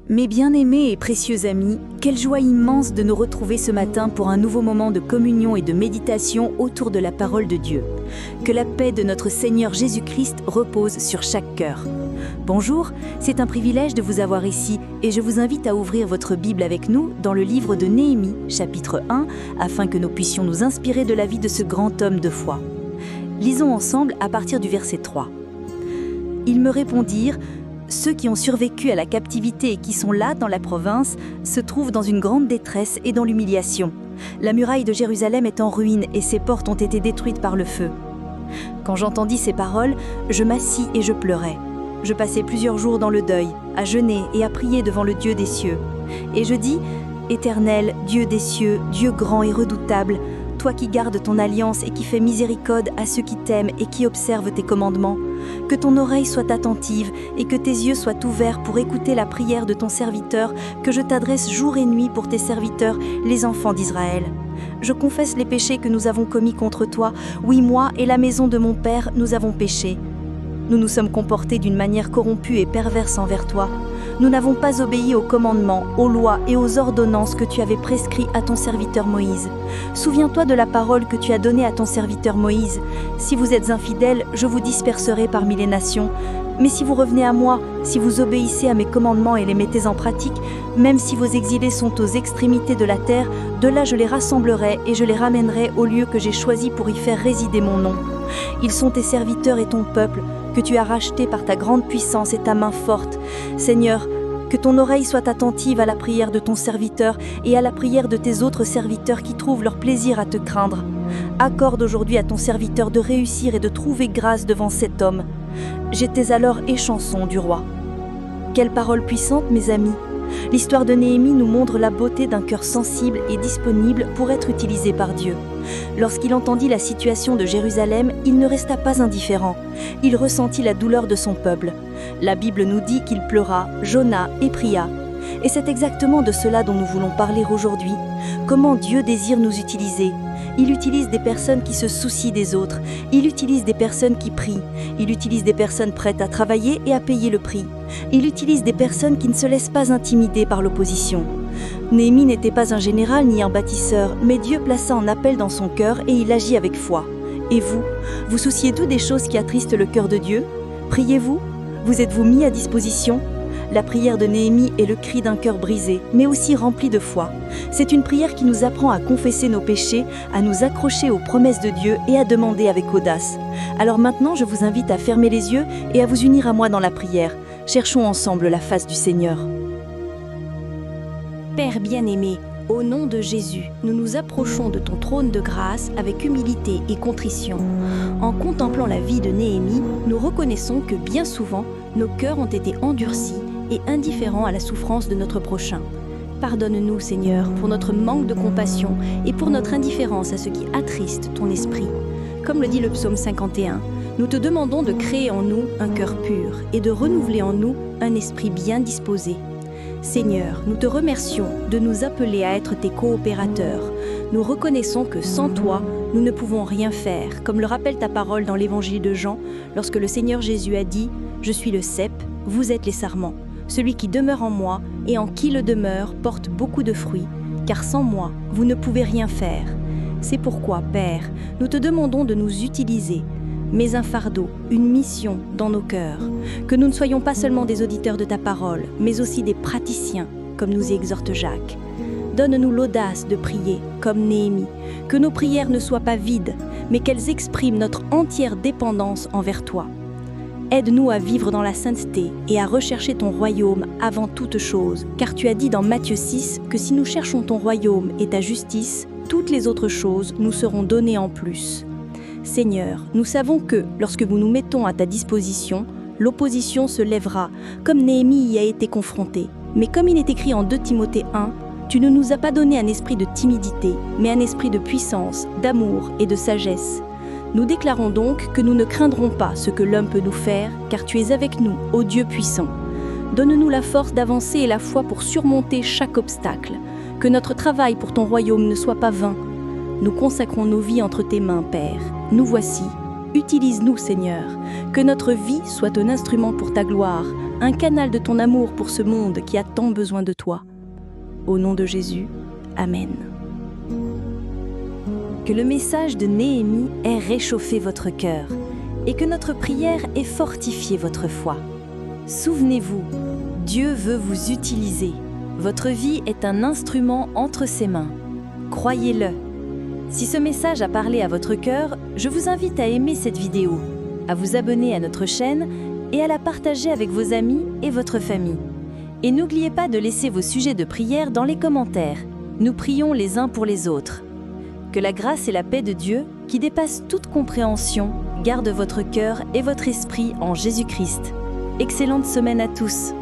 Mes bien-aimés et précieux amis, quelle joie immense de nous retrouver ce matin pour un nouveau moment de communion et de méditation autour de la parole de Dieu. Que la paix de notre Seigneur Jésus-Christ repose sur chaque cœur. Bonjour, c'est un privilège de vous avoir ici et je vous invite à ouvrir votre Bible avec nous dans le livre de Néhémie, chapitre 1, afin que nous puissions nous inspirer de la vie de ce grand homme de foi. Lisons ensemble à partir du verset 3. Ils me répondirent: ceux qui ont survécu à la captivité et qui sont là dans la province se trouvent dans une grande détresse et dans l'humiliation. La muraille de Jérusalem est en ruine et ses portes ont été détruites par le feu. Quand j'entendis ces paroles, je m'assis et je pleurais. Je passai plusieurs jours dans le deuil, à jeûner et à prier devant le Dieu des cieux. Et je dis: Éternel, Dieu des cieux, Dieu grand et redoutable, toi qui gardes ton alliance et qui fais miséricorde à ceux qui t'aiment et qui observent tes commandements, que ton oreille soit attentive et que tes yeux soient ouverts pour écouter la prière de ton serviteur, que je t'adresse jour et nuit pour tes serviteurs, les enfants d'Israël. Je confesse les péchés que nous avons commis contre toi. Oui, moi et la maison de mon père, nous avons péché. Nous nous sommes comportés d'une manière corrompue et perverse envers toi. Nous n'avons pas obéi aux commandements, aux lois et aux ordonnances que tu avais prescrits à ton serviteur Moïse. Souviens-toi de la parole que tu as donnée à ton serviteur Moïse. Si vous êtes infidèles, je vous disperserai parmi les nations. Mais si vous revenez à moi, si vous obéissez à mes commandements et les mettez en pratique, même si vos exilés sont aux extrémités de la terre, de là je les rassemblerai et je les ramènerai au lieu que j'ai choisi pour y faire résider mon nom. Ils sont tes serviteurs et ton peuple, que tu as racheté par ta grande puissance et ta main forte. Seigneur, que ton oreille soit attentive à la prière de ton serviteur et à la prière de tes autres serviteurs qui trouvent leur plaisir à te craindre. Accorde aujourd'hui à ton serviteur de réussir et de trouver grâce devant cet homme. J'étais alors échanson du roi. Quelle parole puissante, mes amis! L'histoire de Néhémie nous montre la beauté d'un cœur sensible et disponible pour être utilisé par Dieu. Lorsqu'il entendit la situation de Jérusalem, il ne resta pas indifférent. Il ressentit la douleur de son peuple. La Bible nous dit qu'il pleura, jeûna et pria. Et c'est exactement de cela dont nous voulons parler aujourd'hui. Comment Dieu désire nous utiliser. Il utilise des personnes qui se soucient des autres. Il utilise des personnes qui prient. Il utilise des personnes prêtes à travailler et à payer le prix. Il utilise des personnes qui ne se laissent pas intimider par l'opposition. Néhémie n'était pas un général ni un bâtisseur, mais Dieu plaça un appel dans son cœur et il agit avec foi. Et vous, vous souciez-vous des choses qui attristent le cœur de Dieu? Priez-vous? Vous êtes-vous mis à disposition? La prière de Néhémie est le cri d'un cœur brisé, mais aussi rempli de foi. C'est une prière qui nous apprend à confesser nos péchés, à nous accrocher aux promesses de Dieu et à demander avec audace. Alors maintenant, je vous invite à fermer les yeux et à vous unir à moi dans la prière. Cherchons ensemble la face du Seigneur. Père bien-aimé, au nom de Jésus, nous nous approchons de ton trône de grâce avec humilité et contrition. En contemplant la vie de Néhémie, nous reconnaissons que bien souvent, nos cœurs ont été endurcis et indifférents à la souffrance de notre prochain. Pardonne-nous, Seigneur, pour notre manque de compassion et pour notre indifférence à ce qui attriste ton esprit. Comme le dit le psaume 51, nous te demandons de créer en nous un cœur pur et de renouveler en nous un esprit bien disposé. Seigneur, nous te remercions de nous appeler à être tes coopérateurs. Nous reconnaissons que sans toi, nous ne pouvons rien faire, comme le rappelle ta parole dans l'évangile de Jean, lorsque le Seigneur Jésus a dit « Je suis le cep, vous êtes les sarments. Celui qui demeure en moi et en qui le demeure porte beaucoup de fruits, car sans moi, vous ne pouvez rien faire. » C'est pourquoi, Père, nous te demandons de nous utiliser, mais un fardeau, une mission dans nos cœurs. Que nous ne soyons pas seulement des auditeurs de ta parole, mais aussi des praticiens, comme nous y exhorte Jacques. Donne-nous l'audace de prier, comme Néhémie. Que nos prières ne soient pas vides, mais qu'elles expriment notre entière dépendance envers toi. Aide-nous à vivre dans la sainteté et à rechercher ton royaume avant toute chose, car tu as dit dans Matthieu 6 que si nous cherchons ton royaume et ta justice, toutes les autres choses nous seront données en plus. Seigneur, nous savons que, lorsque nous nous mettons à ta disposition, l'opposition se lèvera, comme Néhémie y a été confronté. Mais comme il est écrit en 2 Timothée 1, tu ne nous as pas donné un esprit de timidité, mais un esprit de puissance, d'amour et de sagesse. Nous déclarons donc que nous ne craindrons pas ce que l'homme peut nous faire, car tu es avec nous, ô Dieu puissant. Donne-nous la force d'avancer et la foi pour surmonter chaque obstacle. Que notre travail pour ton royaume ne soit pas vain. Nous consacrons nos vies entre tes mains, Père. Nous voici. Utilise-nous, Seigneur, que notre vie soit un instrument pour ta gloire, un canal de ton amour pour ce monde qui a tant besoin de toi. Au nom de Jésus, Amen. Que le message de Néhémie ait réchauffé votre cœur et que notre prière ait fortifié votre foi. Souvenez-vous, Dieu veut vous utiliser. Votre vie est un instrument entre ses mains. Croyez-le. Si ce message a parlé à votre cœur, je vous invite à aimer cette vidéo, à vous abonner à notre chaîne et à la partager avec vos amis et votre famille. Et n'oubliez pas de laisser vos sujets de prière dans les commentaires. Nous prions les uns pour les autres. Que la grâce et la paix de Dieu, qui dépassent toute compréhension, gardent votre cœur et votre esprit en Jésus-Christ. Excellente semaine à tous!